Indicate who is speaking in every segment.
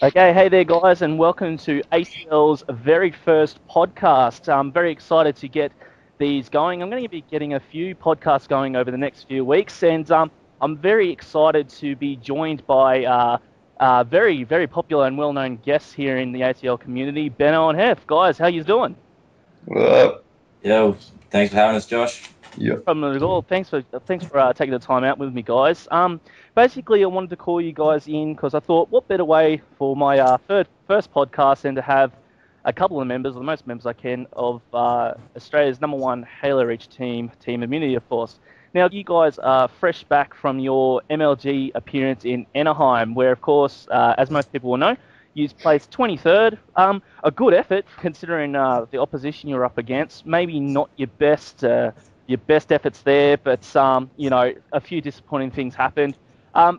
Speaker 1: Okay, hey there, guys, and welcome to ACL's very first podcast. I'm very excited to get these going. I'm going to be getting a few podcasts going over the next few weeks, and I'm very excited to be joined by very, very popular and well-known guests here in the ACL community, Benno and Heff. Guys, how you doing?
Speaker 2: What up?
Speaker 3: Yo, thanks for having us, Josh.
Speaker 2: Yep.
Speaker 1: Problem at all. Thanks for taking the time out with me, guys. Basically, I wanted to call you guys in because I thought, what better way for my first podcast than to have a couple of members, or the most members I can, of Australia's #1 Halo Reach team, Team Immunity, of course. Now, you guys are fresh back from your MLG appearance in Anaheim, where, of course, as most people will know, you placed 23rd. A good effort considering the opposition you're up against. Maybe not your best efforts there, but a few disappointing things happened.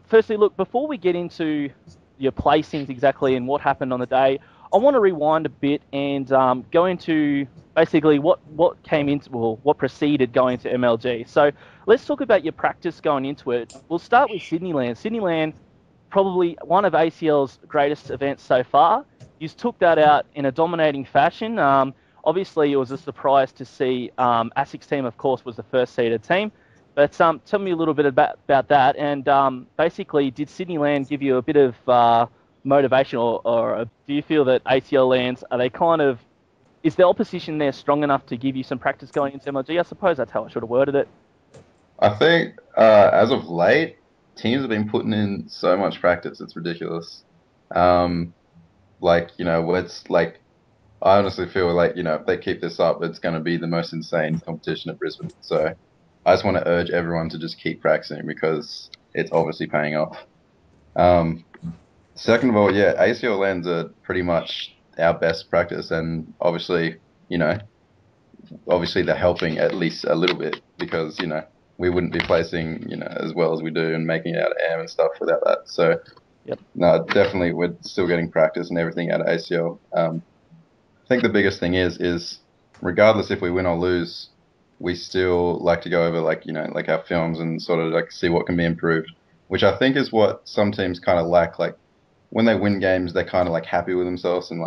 Speaker 1: Firstly, look, before we get into your placings exactly and what happened on the day, I want to rewind a bit and go into basically what preceded going to MLG. So let's talk about your practice going into it. We'll start with Sydneyland. Sydneyland, probably one of ACL's greatest events so far. You took that out in a dominating fashion. Obviously, it was a surprise to see ASIC's team, of course, was the first seeded team. But tell me a little bit about that. And basically, did Sydneyland give you a bit of motivation, or do you feel that ACL lands, is the opposition there strong enough to give you some practice going into MLG? I suppose that's how I should have worded it.
Speaker 2: I think as of late, teams have been putting in so much practice. It's ridiculous. It's like, I honestly feel like, if they keep this up, it's going to be the most insane competition at Brisbane. So I just want to urge everyone to just keep practicing because it's obviously paying off. Second of all, yeah, ACL lands are pretty much our best practice, and obviously they're helping at least a little bit because, we wouldn't be placing, as well as we do and making it out of AM and stuff without that. So,
Speaker 1: Yep.
Speaker 2: No, definitely we're still getting practice and everything out of ACL. I think the biggest thing is regardless if we win or lose, we still like to go over like our films and sort of like see what can be improved, which I think is what some teams kind of lack. Like when they win games, they're kind of like happy with themselves and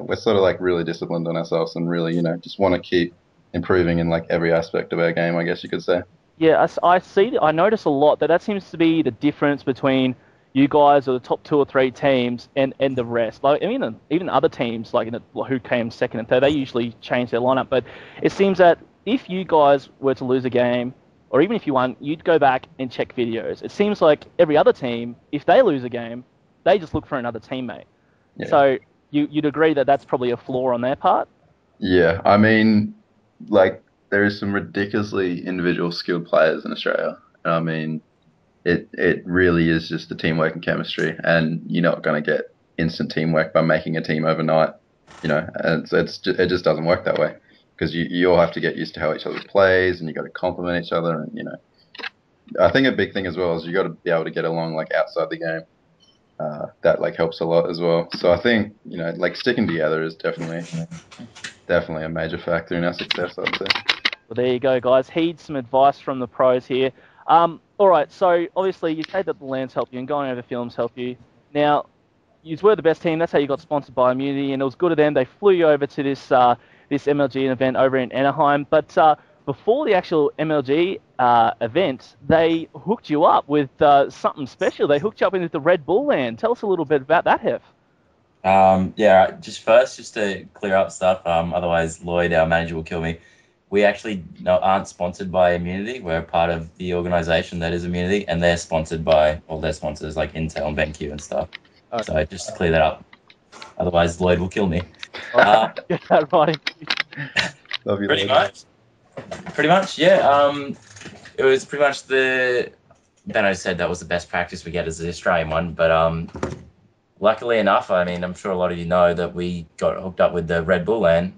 Speaker 2: we're sort of like really disciplined on ourselves and really, just want to keep improving in like every aspect of our game, I guess you could say.
Speaker 1: Yeah, I notice a lot that seems to be the difference between you guys or the top 2 or 3 teams and the rest. Like even other teams who came second and third, they usually change their lineup. But it seems that if you guys were to lose a game, or even if you won, you'd go back and check videos. It seems like every other team, if they lose a game, they just look for another teammate. Yeah. So you'd agree that that's probably a flaw on their part?
Speaker 2: Yeah, I mean, there is some ridiculously individual skilled players in Australia. I mean, it really is just the teamwork and chemistry, and you're not going to get instant teamwork by making a team overnight. And it just doesn't work that way because you all have to get used to how each other plays, and you got to complement each other. And I think a big thing as well is you got to be able to get along outside the game. That helps a lot as well. So I think sticking together is definitely a major factor in our success, I'd say.
Speaker 1: Well, there you go, guys. Heed some advice from the pros here. All right, so obviously you say that the lands help you and going over films help you. Now, you were the best team. That's how you got sponsored by Immunity, and it was good of them. They flew you over to this MLG event over in Anaheim. But before the actual MLG event, they hooked you up with something special. They hooked you up into the Red Bull land. Tell us a little bit about that, Heff.
Speaker 3: Just to clear up stuff, otherwise Lloyd, our manager, will kill me. We actually aren't sponsored by Immunity. We're part of the organisation that is Immunity, and they're sponsored by all their sponsors like Intel and BenQ and stuff. Okay. So just to clear that up. Otherwise, Lloyd will kill me.
Speaker 1: Get that right.
Speaker 3: Pretty much, yeah. It was pretty much Benno said that was the best practice we get as the Australian one, but luckily enough, I mean, I'm sure a lot of you know that we got hooked up with the Red Bull land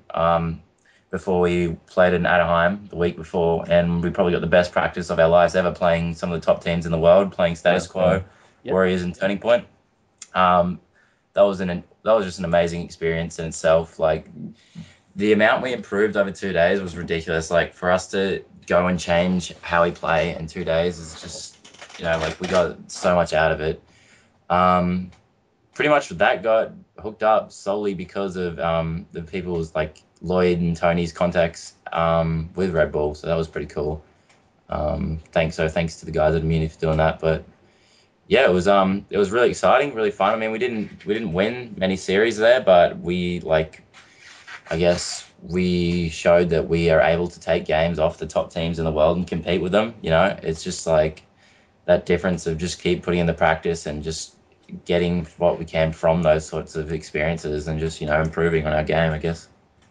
Speaker 3: before we played in Anaheim the week before, and we probably got the best practice of our lives ever playing some of the top teams in the world, playing Status Quo, Warriors, and Turning Point. That was just an amazing experience in itself. Like the amount we improved over 2 days was ridiculous. Like for us to go and change how we play in 2 days is just, we got so much out of it. pretty much that got hooked up solely because of the people's like Lloyd and Tony's contacts with Red Bull. So that was pretty cool. Thanks to the guys at Immunity for doing that. But yeah, it was really exciting, really fun. I mean, we didn't win many series there, but we we showed that we are able to take games off the top teams in the world and compete with them. You know, it's just like that difference of just keep putting in the practice and just getting what we can from those sorts of experiences and just, improving on our game, I guess.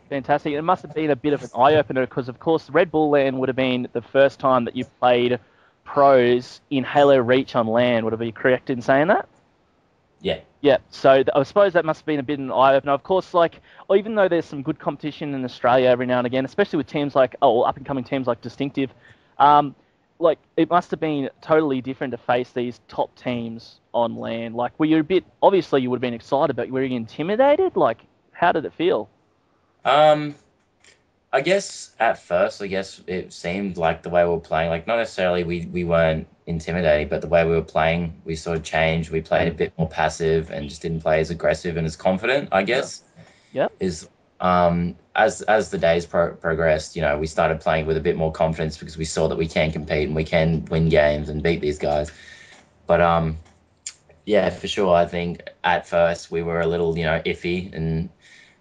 Speaker 1: Fantastic. It must have been a bit of an eye-opener because, of course, Red Bull LAN would have been the first time that you played pros in Halo Reach on LAN. Would I be correct in saying that?
Speaker 3: Yeah.
Speaker 1: Yeah, so I suppose that must have been a bit of an eye-opener. Of course, even though there's some good competition in Australia every now and again, especially with teams up-and-coming teams like Distinctive, it must have been totally different to face these top teams on LAN. Were you obviously you would have been excited, but were you intimidated? How did it feel?
Speaker 3: I guess at first, it seemed like the way we were playing, not necessarily we weren't intimidated, but the way we were playing, we sort of changed. We played a bit more passive and just didn't play as aggressive and as confident, I guess.
Speaker 1: Yeah.
Speaker 3: As the days progressed, we started playing with a bit more confidence because we saw that we can compete and we can win games and beat these guys. But yeah, for sure, I think at first we were a little, iffy, and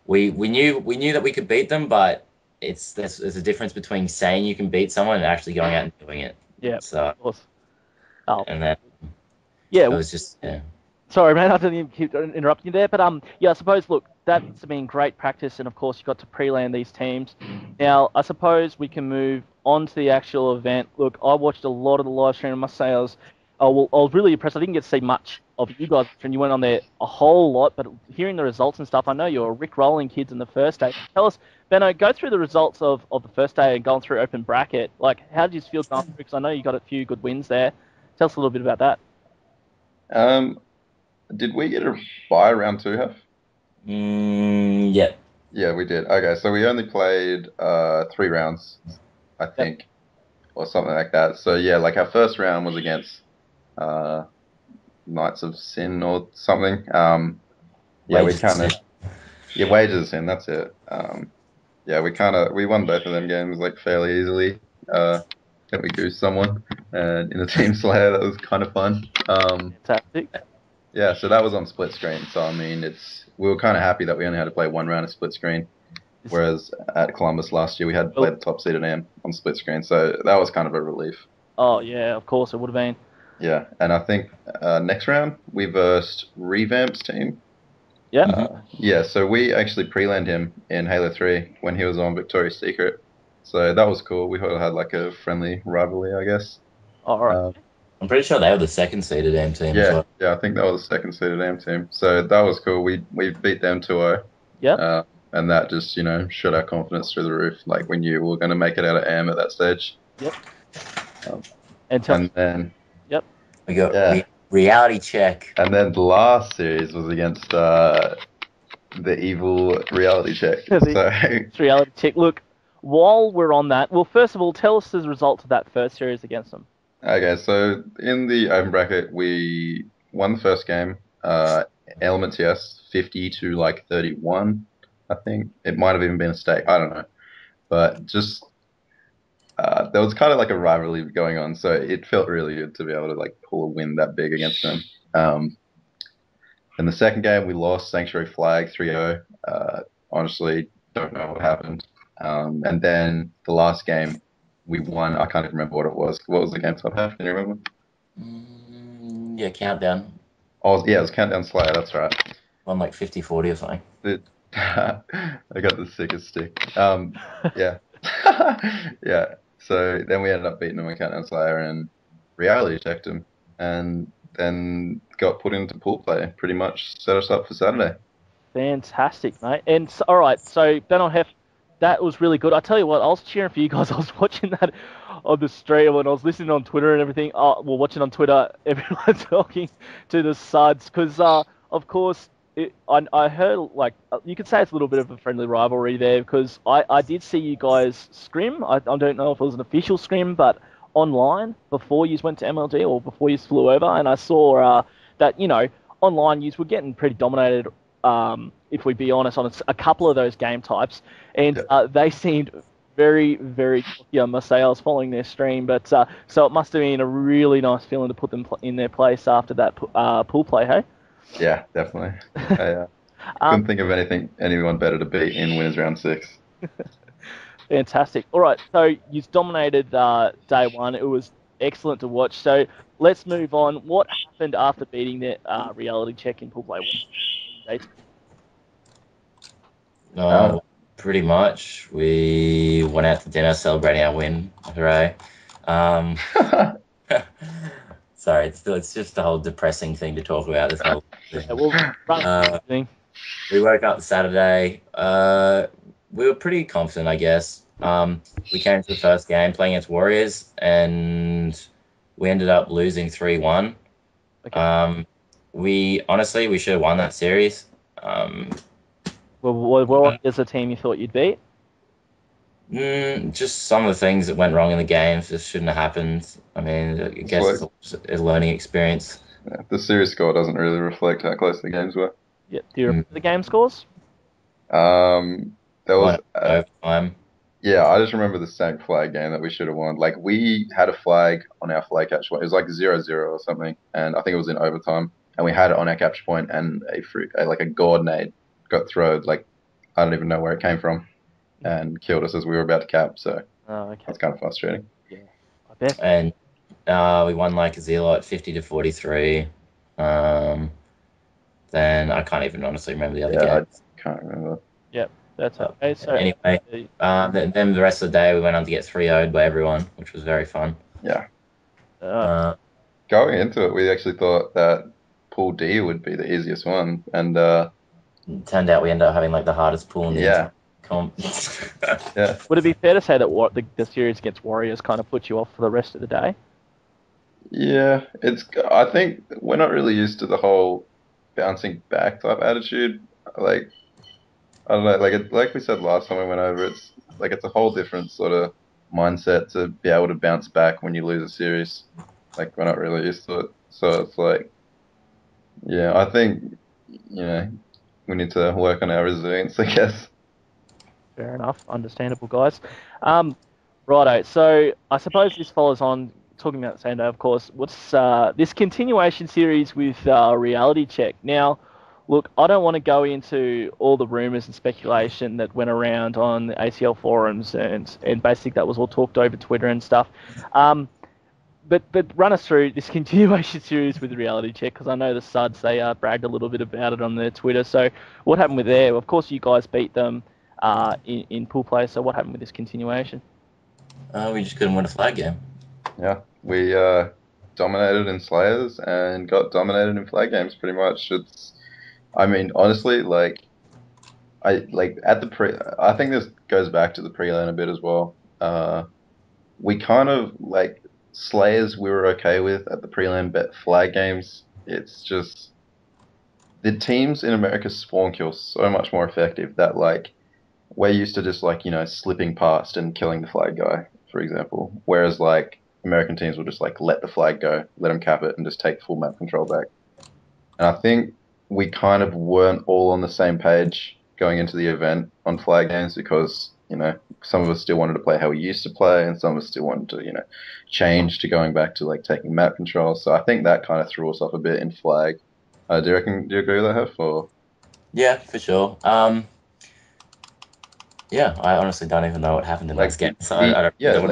Speaker 3: we knew that we could beat them, but there's a difference between saying you can beat someone and actually going out and doing it.
Speaker 1: Yeah,
Speaker 3: so,
Speaker 1: of course. Oh.
Speaker 3: And then
Speaker 1: it
Speaker 3: was just, yeah.
Speaker 1: Sorry, man, I didn't keep interrupting you there, but I suppose, look, that's been great practice, and of course you got to pre-land these teams. Now, I suppose we can move on to the actual event. Look, I watched a lot of the live stream. I must say I was really impressed. I didn't get to see much of you guys, and you went on there a whole lot, but hearing the results and stuff, I know you're Rick-rolling kids in the first day. Tell us, Benno, go through the results of the first day and going through open bracket. How did you feel going through? Because I know you got a few good wins there. Tell us a little bit about that.
Speaker 2: Did we get a bye round 2, Heff?
Speaker 3: Yeah.
Speaker 2: Yeah, we did. Okay, so we only played 3 rounds, I think, or something like that. So yeah, our first round was against Knights of Sin or something. Wages of Sin. That's it. We won both of them games fairly easily. I think we goosed someone in a team slayer. That was kind of fun.
Speaker 1: Fantastic.
Speaker 2: Yeah, so that was on split screen. So I mean, we were kind of happy that we only had to play 1 round of split screen, whereas at Columbus last year we had to play the top seeded AM on split screen. So that was kind of a relief.
Speaker 1: Oh yeah, of course it would have been.
Speaker 2: Yeah, and I think next round we versed Revamp's team.
Speaker 1: Yeah.
Speaker 2: Yeah, so we actually pre-landed him in Halo 3 when he was on Victoria's Secret. So that was cool. We had a friendly rivalry, I guess.
Speaker 1: All right.
Speaker 3: I'm pretty sure they were the second seeded AM team.
Speaker 2: Yeah, I think they were the second seeded AM team. So that was cool. We beat them 2-0.
Speaker 1: Yeah.
Speaker 2: And that just, shot our confidence through the roof. We knew we were going to make it out of AM at that stage.
Speaker 1: Yep.
Speaker 2: And then...
Speaker 1: Yep.
Speaker 3: We got reality check.
Speaker 2: And then the last series was against the evil reality check.
Speaker 1: It's reality check. Look, while we're on that, well, first of all, tell us the results of that first series against them.
Speaker 2: Okay, so in the open bracket, we won the first game. Elements, yes, 50 to 31, I think. It might have even been a stake. I don't know. But just there was kind of a rivalry going on, so it felt really good to be able to pull a win that big against them. In the second game, we lost Sanctuary Flag 3-0. Honestly, don't know what happened. And then the last game, we won. I can't even remember what it was. What was the game top half? Can you remember?
Speaker 3: Yeah, Countdown.
Speaker 2: Oh, yeah, it was Countdown Slayer. That's right.
Speaker 3: Won 50-40 or something.
Speaker 2: I got the sickest stick. Yeah. Yeah. So then we ended up beating them in Countdown Slayer and reality checked them, and then got put into pool play. Pretty much set us up for Saturday.
Speaker 1: Fantastic, mate. And all right, so Ben and Heff, that was really good. I tell you what, I was cheering for you guys. I was watching that on the stream and I was listening on Twitter and everything. Watching on Twitter, everyone talking to the Suds because, of course, I heard you could say it's a little bit of a friendly rivalry there because I did see you guys scrim. I don't know if it was an official scrim, but online before you went to MLG or before you flew over, and I saw that online, you were getting pretty dominated, if we be honest, on a couple of those game types, and they seemed very, very cocky, I must say. I was following their stream, but so it must have been a really nice feeling to put them in their place after that pool play, hey?
Speaker 2: Yeah, definitely. I couldn't think of anyone better to beat in winners round 6.
Speaker 1: Fantastic. All right, so you dominated day one. It was excellent to watch. So let's move on. What happened after beating the reality check in pool play?
Speaker 3: Pretty much. We went out to dinner celebrating our win. Hooray. Sorry, it's just a whole depressing thing to talk about. This whole thing. We woke up Saturday. We were pretty confident, I guess. We came to the first game playing against Warriors, and we ended up losing 3-1. Okay. We should have won that series.
Speaker 1: What is the team you thought you'd beat?
Speaker 3: Just some of the things that went wrong in the games just shouldn't have happened. I mean, I guess it's a learning experience.
Speaker 2: Yeah, the series score doesn't really reflect how close the games were.
Speaker 1: Yeah. Do you remember the game scores?
Speaker 2: There was
Speaker 3: overtime.
Speaker 2: Yeah, I just remember the St. Flag game that we should have won. Like, we had a flag on our flag catch point. It was like 0-0 or something, and I think it was in overtime. And we had it on our capture point, and a god nade got thrown. Like, I don't even know where it came from, and killed us as we were about to cap. So that's kind of frustrating.
Speaker 1: Yeah, I bet.
Speaker 3: And we won like a zero at 50-43. Then I can't even honestly remember the other game.
Speaker 2: I can't remember.
Speaker 1: Yep. That's okay. So
Speaker 3: anyway, then the rest of the day we went on to get 3-0'd by everyone, which was very fun.
Speaker 2: Yeah. Going into it, we actually thought that Pool D would be the easiest one, and
Speaker 3: it turned out we ended up having like the hardest pool in the comp.
Speaker 2: Yeah.
Speaker 1: Would it be fair to say that the series against Warriors kind of put you off for the rest of the day?
Speaker 2: Yeah, I think we're not really used to the whole bouncing back type attitude. Like, I don't know, like we said last time we went over, it's a whole different sort of mindset to be able to bounce back when you lose a series. Like, we're not really used to it. So it's like, yeah, I think, we need to work on our resilience, I guess.
Speaker 1: Fair enough. Understandable, guys. Righto, so I suppose this follows on, talking about the same day, of course, what's this continuation series with Reality Check. Now, look, I don't want to go into all the rumours and speculation that went around on the ACL forums and basically that was all talked over Twitter and stuff. But run us through this continuation series with Reality Check, because I know the Suds, they bragged a little bit about it on their Twitter. So what happened with there? Of course, you guys beat them in pool play, so what happened with this continuation?
Speaker 3: We just couldn't win a flag game.
Speaker 2: Yeah, we dominated in Slayers and got dominated in flag games pretty much. I mean, honestly, I think this goes back to the pre-lane a bit as well. We kind of, Slayers we were okay with at the pre-lane, but flag games, it's just, the teams in America spawn kill so much more effective that, we're used to just, slipping past and killing the flag guy, for example. Whereas, American teams will just, let the flag go, let them cap it, and just take full map control back. And I think we kind of weren't all on the same page going into the event on flag games because, some of us still wanted to play how we used to play and some of us still wanted to, change to going back to, taking map control. So I think that kind of threw us off a bit in flag. Do you agree with that, Heff? Or?
Speaker 3: Yeah, for sure. Yeah, I honestly don't even know what happened in this game. So I don't know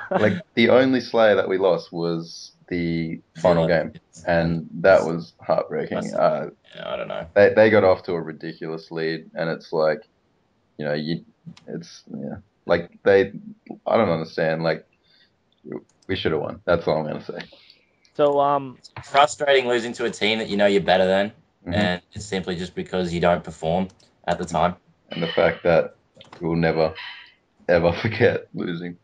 Speaker 3: what
Speaker 2: the only Slayer that we lost was the final game, and that was heartbreaking.
Speaker 3: I don't know.
Speaker 2: They got off to a ridiculous lead, and it's I don't understand. We should have won. That's all I'm gonna say.
Speaker 1: So
Speaker 3: frustrating losing to a team that you're better than, and it's simply just because you don't perform at the time.
Speaker 2: And the fact that we'll never, ever forget losing.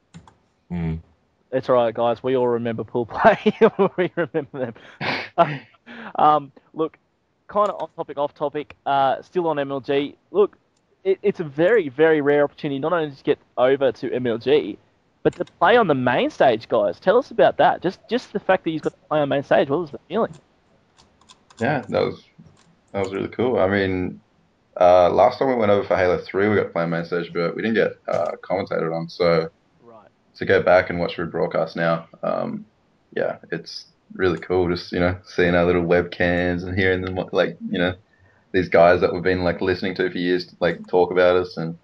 Speaker 1: It's all right, guys. We all remember pool play. We remember them. Look, kind of on topic, off topic, still on MLG. Look, it's a very, very rare opportunity not only to get over to MLG, but to play on the main stage, guys. Tell us about that. Just the fact that you've got to play on main stage. What was the feeling?
Speaker 2: Yeah, that was really cool. I mean, last time we went over for Halo 3, we got to play main stage, but we didn't get commentated on. So
Speaker 1: Right.
Speaker 2: to go back and watch rebroadcast now, yeah, it's really cool. Just seeing our little webcams and hearing them like these guys that we've been like listening to for years like talk about us, and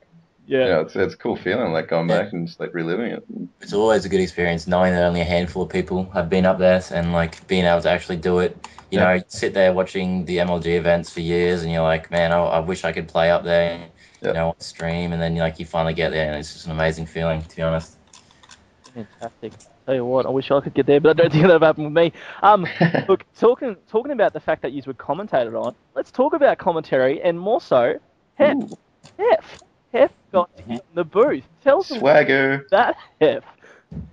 Speaker 1: Yeah.
Speaker 2: it's a cool feeling like going back and just like reliving it.
Speaker 3: It's always a good experience knowing that only a handful of people have been up there and like being able to actually do it. You know, you sit there watching the MLG events for years and you're like, man, I wish I could play up there, on stream, and then you finally get there and it's just an amazing feeling, to be honest.
Speaker 1: Fantastic. Tell you what, I wish I could get there, but I don't think that'll happen with me. Look, talking about the fact that you were commentated on, let's talk about commentary and more so, Heff got in the booth. Tell us
Speaker 2: Swagger.
Speaker 1: that, Heff.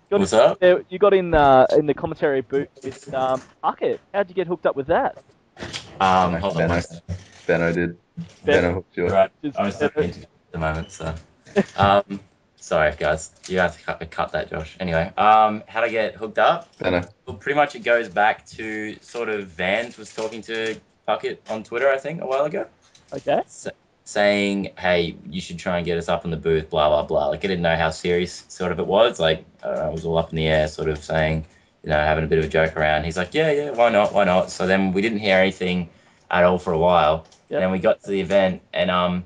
Speaker 3: What's up?
Speaker 1: You got in the commentary booth with Puckett. How'd you get hooked up with that?
Speaker 3: Hold on.
Speaker 2: Benno did. Benno hooked you up.
Speaker 3: Right. I was talking at the moment, so. Sorry, guys. You have to cut that, Josh. Anyway, how'd I get hooked up?
Speaker 2: Benno.
Speaker 3: Well, pretty much it goes back to sort of Vans was talking to Puckett on Twitter, I think, a while ago.
Speaker 1: Okay.
Speaker 3: Saying, hey, you should try and get us up in the booth, blah, blah, blah. Like, I didn't know how serious sort of it was. Like, I was all up in the air, sort of saying, having a bit of a joke around. He's like, yeah, why not? So then we didn't hear anything at all for a while. Yep. And then we got to the event, and I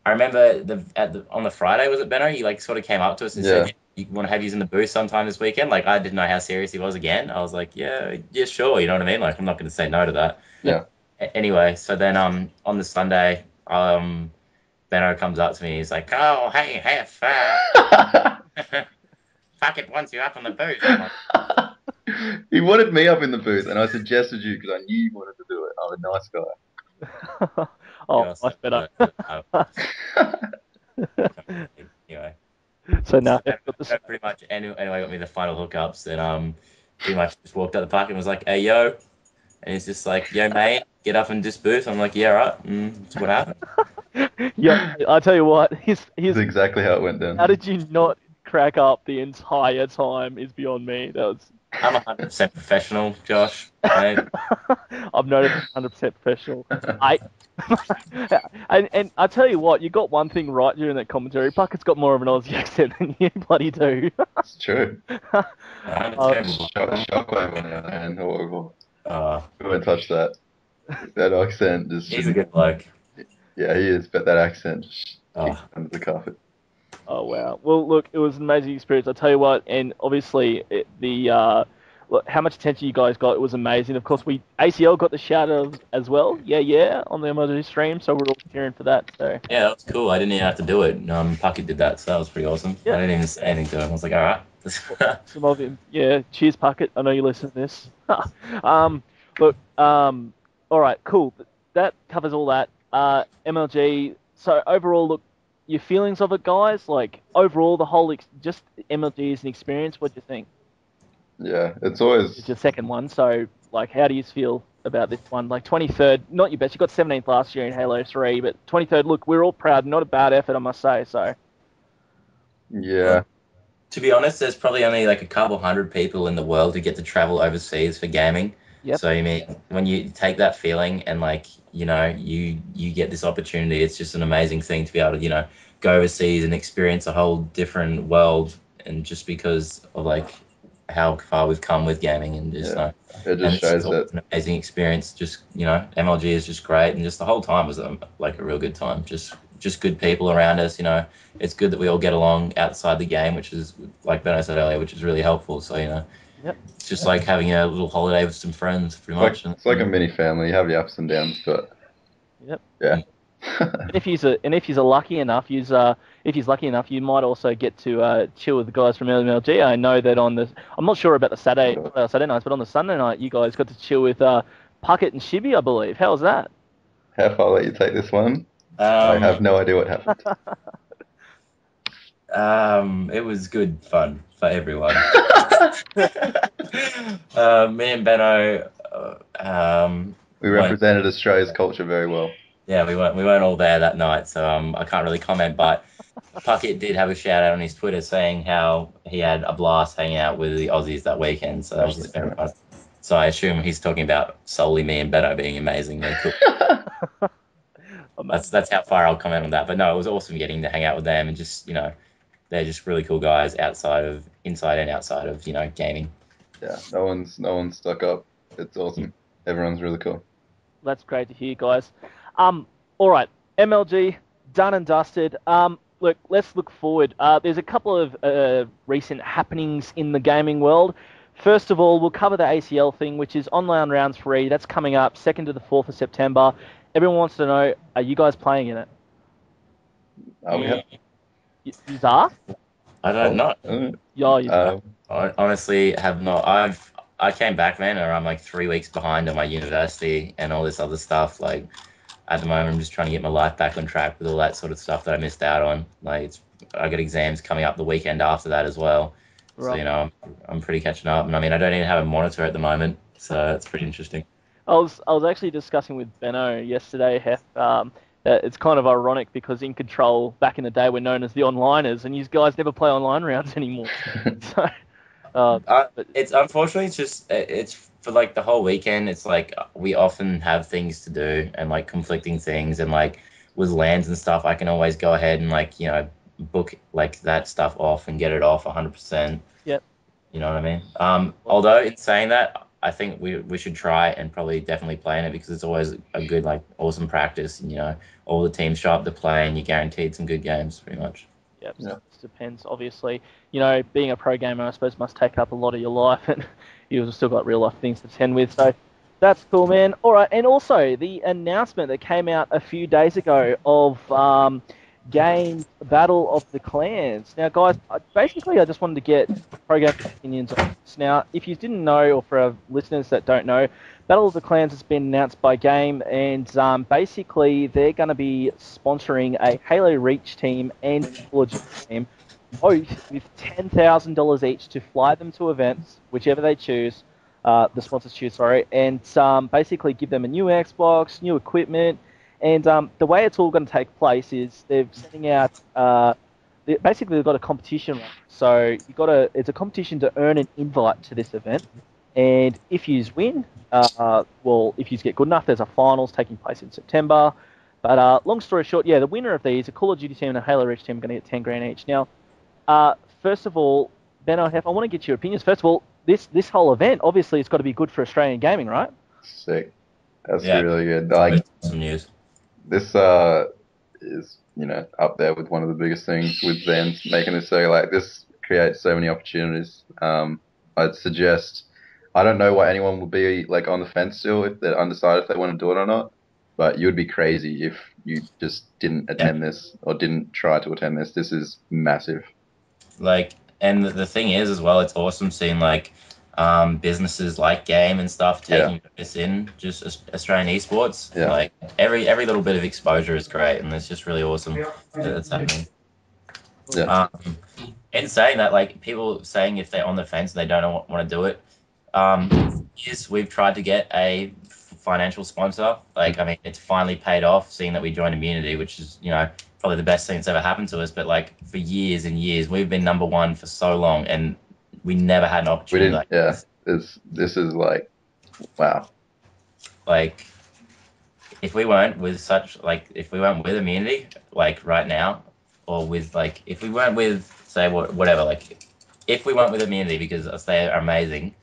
Speaker 3: remember on the Friday, was it, Benno? He like sort of came up to us and said, you want to have you in the booth sometime this weekend? Like, I didn't know how serious he was again. I was like, yeah, sure. You know what I mean? Like, I'm not going to say no to that.
Speaker 2: Yeah.
Speaker 3: Anyway, so then on the Sunday, Benno comes up to me. He's like, oh, hey, Heff. Puckett wants you up in the booth.
Speaker 2: He wanted me up in the booth, and I suggested you because I knew you wanted to do it. I'm a nice guy.
Speaker 1: Oh, much better.
Speaker 3: Anyway.
Speaker 1: So now,
Speaker 3: pretty much anyway got me the final hookups, and pretty much just walked out the park and was like, hey, yo. And he's just like, yo, mate, get up in this booth. I'm like, yeah, right. That's what happened.
Speaker 1: Yeah, I'll tell you what.
Speaker 2: That's exactly how it went down.
Speaker 1: How did you not crack up the entire time is beyond me.
Speaker 3: I'm 100% professional, Josh. Right?
Speaker 1: I've noticed 100% professional. And I tell you what, you got one thing right during that commentary. Packett's got more of an Aussie accent than you bloody do.
Speaker 2: It's true. Shockwave on our hand. Horrible. We won't touch that. That accent just...
Speaker 3: He's a good bloke.
Speaker 2: Yeah, he is, but that accent just under the carpet.
Speaker 1: Oh, wow. Well, look, it was an amazing experience. I'll tell you what, and obviously look, how much attention you guys got, it was amazing. Of course, ACL got the shout out as well. Yeah, on the MLG stream, so we're all cheering for that. So.
Speaker 3: Yeah, that was cool. I didn't even have to do it. Puckett did that, so that was pretty awesome. Yeah. I didn't even say anything to him. I was like, all right.
Speaker 1: Some of him. Yeah, cheers, Puckett. I know you listen to this. Look, all right, cool. That covers all that. MLG, so overall, look, your feelings of it, guys? Like, overall, the whole, just MLG is an experience. What do you think?
Speaker 2: Yeah, it's always...
Speaker 1: It's your second one, so, like, how do you feel about this one? Like, 23rd, not your best. You got 17th last year in Halo 3, but 23rd, look, we're all proud. Not a bad effort, I must say, so...
Speaker 2: Yeah.
Speaker 3: To be honest, there's probably only, like, a couple hundred people in the world who get to travel overseas for gaming.
Speaker 1: Yep.
Speaker 3: So, I mean, when you take that feeling and, like, you get this opportunity, it's just an amazing thing to be able to, go overseas and experience a whole different world, and just because of, like, how far we've come with gaming, and just
Speaker 2: it just shows that
Speaker 3: an amazing experience. Just MLG is just great, and just the whole time was like a real good time. Just good people around us. It's good that we all get along outside the game, which is, like Benno said earlier, which is really helpful. So it's just like having a little holiday with some friends, pretty much.
Speaker 2: It's like a mini family. You have your ups and downs, but yeah.
Speaker 1: And if he's lucky enough, you might also get to chill with the guys from MLG. I know that I'm not sure about the Saturday nights, but on the Sunday night, you guys got to chill with Puckett and Shibby, I believe. How was that?
Speaker 2: Heff, I'll let you take this one. I have no idea what happened.
Speaker 3: It was good fun for everyone. Me and Benno,
Speaker 2: we represented Australia's culture very well.
Speaker 3: Yeah, we weren't all there that night, so I can't really comment. But Puckett did have a shout out on his Twitter saying how he had a blast hanging out with the Aussies that weekend. So that was very fun. So I assume he's talking about solely me and Benno being amazing. Really cool. That's how far I'll comment on that. But no, it was awesome getting to hang out with them and just, they're just really cool guys inside and outside of, gaming.
Speaker 2: Yeah, no one's stuck up. It's awesome. Everyone's really cool.
Speaker 1: That's great to hear, guys. All right, MLG, done and dusted. Look, let's look forward. There's a couple of recent happenings in the gaming world. First of all, we'll cover the ACL thing, which is online round 3. That's coming up 2nd to the 4th of September. Everyone wants to know, are you guys playing in it? You are?
Speaker 3: I don't know.
Speaker 1: Yeah,
Speaker 3: I honestly have not. I came back, man, and I'm like 3 weeks behind on my university and all this other stuff. Like at the moment, I'm just trying to get my life back on track with all that sort of stuff that I missed out on. Like I got exams coming up the weekend after that as well. Right. So I'm pretty catching up, and I mean I don't even have a monitor at the moment, so it's pretty interesting.
Speaker 1: I was actually discussing with Benno yesterday, Heff. It's kind of ironic because in Control back in the day we're known as the onliners, and you guys never play online rounds anymore. So,
Speaker 3: it's unfortunately it's for like the whole weekend. It's like we often have things to do and like conflicting things, and like with lands and stuff, I can always go ahead and like book like that stuff off and get it off 100%.
Speaker 1: Yep.
Speaker 3: You know what I mean? Although in saying that, I think we should try and probably definitely play in it because it's always a good, like, awesome practice. And, all the teams show up to play and you're guaranteed some good games, pretty much.
Speaker 1: Yep. So it depends, obviously. Being a pro gamer, I suppose, must take up a lot of your life, and you've still got real life things to tend with. So that's cool, man. All right, and also the announcement that came out a few days ago of Games Battle of the Clans. Now, guys, basically, I just wanted to get pro game opinions on this. Now, if you didn't know, or for our listeners that don't know, Battle of the Clans has been announced by Game, and basically they're going to be sponsoring a Halo Reach team and Call of Duty team, both with $10,000 each to fly them to events, whichever they choose, the sponsors choose, sorry, and basically give them a new Xbox, new equipment. And the way it's all going to take place is they're sending out. Basically, they've got a competition. So it's a competition to earn an invite to this event. And if you win, if you get good enough, there's a finals taking place in September. But long story short, the winner of these, a Call of Duty team and a Halo Reach team, are going to get 10 grand each. Now, first of all, Benno and Heff, I want to get your opinions. First of all, this whole event, obviously, it's got to be good for Australian gaming, right?
Speaker 2: Sick. That's really good. Like,
Speaker 3: some news.
Speaker 2: This is, up there with one of the biggest things with them making this so, like, this creates so many opportunities. I'd suggest, I don't know why anyone will be, like, on the fence still if they're undecided if they want to do it or not, but you would be crazy if you just didn't attend this or didn't try to attend this. This is massive.
Speaker 3: Like, and the thing is as well, it's awesome seeing, like, businesses like Game and stuff taking this in, just Australian esports.
Speaker 2: Yeah.
Speaker 3: Like every little bit of exposure is great, and it's just really awesome that it's happening.
Speaker 2: Yeah.
Speaker 3: In saying that, like people saying if they're on the fence and they don't want to do it, yes, we've tried to get a financial sponsor. Like, I mean, it's finally paid off, seeing that we joined Immunity, which is probably the best thing that's ever happened to us. But like for years and years, we've been number one for so long, and we never had an opportunity.
Speaker 2: We didn't. This is like, wow.
Speaker 3: Like, if we weren't with Immunity, like right now, or with like, if we weren't with, say, whatever, like, if we weren't with Immunity because they are amazing,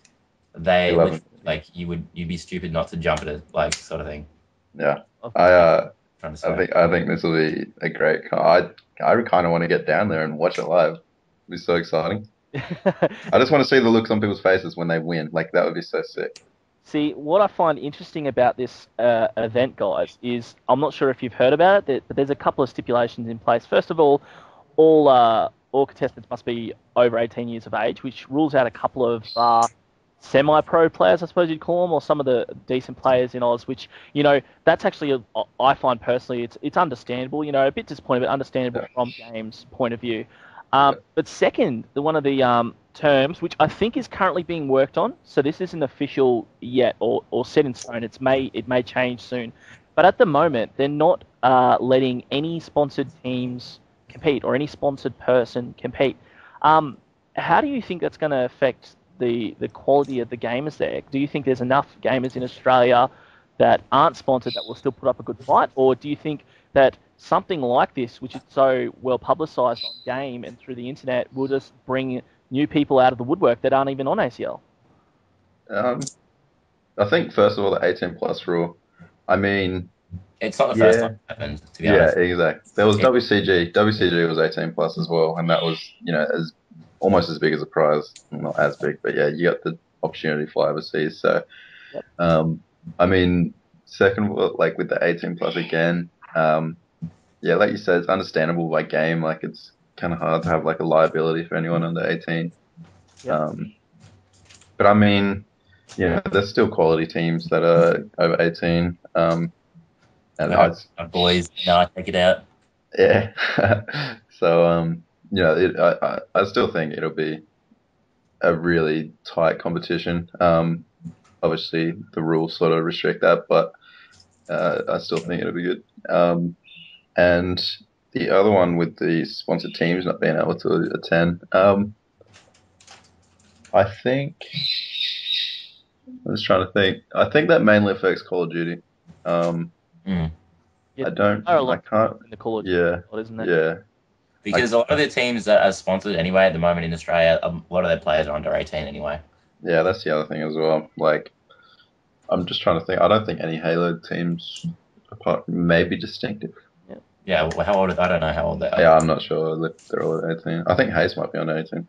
Speaker 3: you'd be stupid not to jump at it, like, sort of thing.
Speaker 2: Yeah, I think this will be a great. I kind of want to get down there and watch it live. It'll be so exciting. I just want to see the looks on people's faces when they win. Like, that would be so sick.
Speaker 1: See, what I find interesting about this event, guys, is I'm not sure if you've heard about it, but there's a couple of stipulations in place. First of all contestants must be over 18 years of age, which rules out a couple of semi-pro players, I suppose you'd call them, or some of the decent players in Oz, which, that's actually, I find personally, it's understandable, a bit disappointing, but understandable from Game's point of view. But second, one of the terms, which I think is currently being worked on, so this isn't official yet or set in stone. It may change soon, but at the moment they're not letting any sponsored teams compete or any sponsored person compete. How do you think that's going to affect the quality of the gamers there? Do you think there's enough gamers in Australia that aren't sponsored that will still put up a good fight, or do you think that something like this, which is so well publicised on game and through the internet, will just bring new people out of the woodwork that aren't even on ACL?
Speaker 2: I think first of all the 18 plus rule. I mean,
Speaker 3: it's not the first time it happened, to be honest.
Speaker 2: Yeah, exactly. There was WCG. WCG was 18 plus as well, and that was, as almost as big as a prize. Well, not as big, but yeah, you got the opportunity to fly overseas. So, I mean, second of all, like with the 18 plus again, yeah, like you said, it's understandable by game. Like it's kind of hard to have like a liability for anyone under 18. But I mean, there's still quality teams that are over 18. And
Speaker 3: boys, I take it out.
Speaker 2: Yeah. So, I still think it'll be a really tight competition. Obviously, the rules sort of restrict that, but I still think it'll be good. And the other one with the sponsored teams not being able to attend, I think. I'm just trying to think. I think that mainly affects Call of Duty.
Speaker 1: Yeah,
Speaker 2: I don't. I can't.
Speaker 1: In the Call of Duty, isn't it?
Speaker 2: Yeah.
Speaker 3: Because a lot of the teams that are sponsored anyway at the moment in Australia, a lot of their players are under 18 anyway.
Speaker 2: Yeah, that's the other thing as well. Like, I'm just trying to think. I don't think any Halo teams, apart from maybe Distinctive.
Speaker 3: Yeah. Well, how old? I don't know how old they are.
Speaker 2: Yeah, I'm not sure. They're all at 18. I think Hayes might be under 18.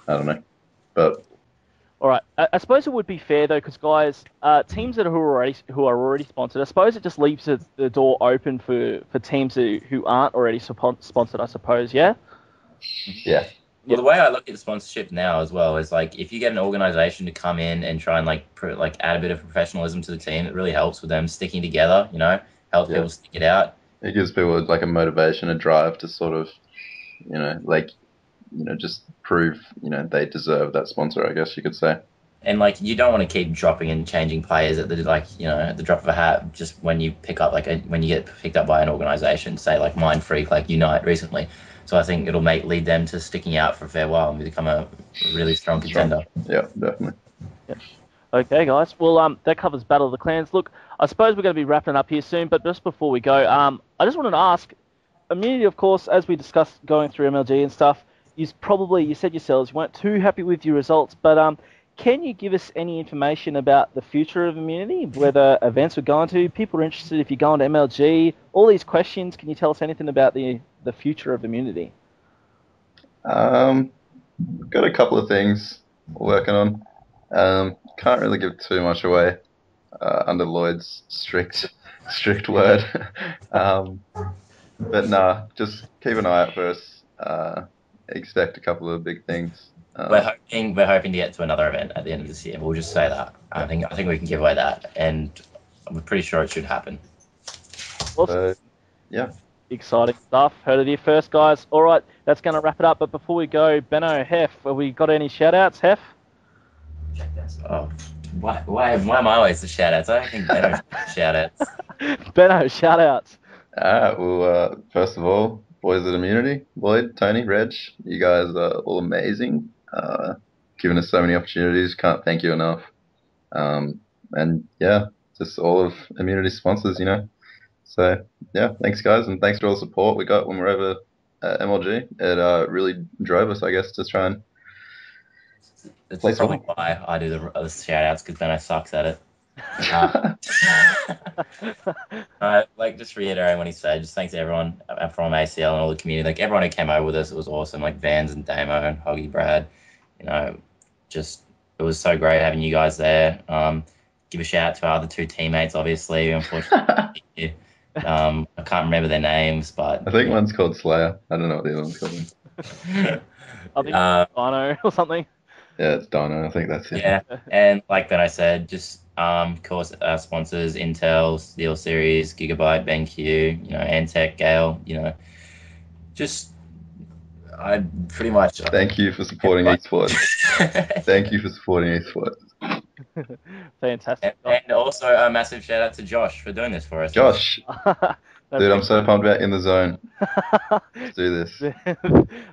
Speaker 2: I don't know, but.
Speaker 1: All right. I suppose it would be fair though, because guys, teams who are already sponsored, I suppose it just leaves the door open for teams who aren't already sponsored. I suppose, yeah.
Speaker 2: Yeah.
Speaker 3: Well, the way I look at sponsorship now as well is like if you get an organization to come in and try and like add a bit of professionalism to the team, it really helps with them sticking together. Help people stick it out.
Speaker 2: It gives people like a motivation, a drive to sort of, just prove, they deserve that sponsor, I guess you could say.
Speaker 3: And like you don't want to keep dropping and changing players at the drop of a hat just when you pick up when you get picked up by an organization, say like Mind Freak, like Unite recently. So I think it'll lead them to sticking out for a fair while and become a really strong contender.
Speaker 2: Yeah, definitely.
Speaker 1: Yeah. Okay, guys. Well, that covers Battle of the Clans. Look, I suppose we're going to be wrapping up here soon, but just before we go, I just wanted to ask, Immunity, of course, as we discussed going through MLG and stuff, you said yourselves you weren't too happy with your results, but can you give us any information about the future of Immunity, whether events we're going to, people are interested if you're going to MLG, all these questions, can you tell us anything about the future of Immunity?
Speaker 2: Got a couple of things we're working on. Can't really give too much away under Lloyd's strict word. But nah, just keep an eye out for us. Expect a couple of big things.
Speaker 3: We're hoping to get to another event at the end of this year. We'll just say that. I think we can give away that, and I'm pretty sure it should happen.
Speaker 1: Awesome.
Speaker 2: Yeah.
Speaker 1: Exciting stuff. Heard it here first, guys. All right, that's going to wrap it up. But before we go, Benno, Heff, have we got any shout-outs, Heff?
Speaker 3: Oh, why am I always the shout-outs? I don't think Benno's shout-outs.
Speaker 1: Benno, shout-outs.
Speaker 2: Well, first of all, boys at Immunity, Lloyd, Tony, Reg, you guys are all amazing. Giving us so many opportunities. Can't thank you enough. And yeah, just all of Immunity sponsors, So yeah, thanks guys, and thanks for all the support we got when we were over at MLG. It really drove us, I guess, to try and.
Speaker 3: That's probably why I do the shout-outs, because Benno sucks at it. Just reiterating what he said, just thanks to everyone from ACL and all the community, like everyone who came over with us, it was awesome, like Vans and Damo and Hoggy Brad, just it was so great having you guys there. Give a shout out to our other two teammates, obviously, unfortunately. I can't remember their names, but
Speaker 2: I think one's called Slayer. I don't know what the other one's called.
Speaker 1: I think Dino or something.
Speaker 2: Yeah, it's Dino. I think that's it.
Speaker 3: Yeah, and like Ben I said, just of course our sponsors: Intel, Steel Series, Gigabyte, BenQ, Antec, Gale. Just I pretty much.
Speaker 2: Thank you for supporting esports. Thank you for supporting esports.
Speaker 1: Fantastic.
Speaker 3: And also a massive shout out to Josh for doing this for us.
Speaker 2: Josh. Dude, I'm so pumped about In the Zone. Let's do this.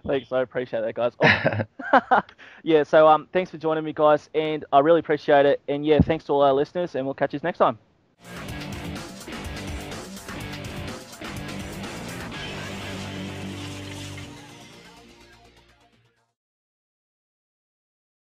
Speaker 1: Thanks, I appreciate that, guys. Oh. Yeah, so thanks for joining me, guys, and I really appreciate it. And yeah, thanks to all our listeners, and we'll catch you next time.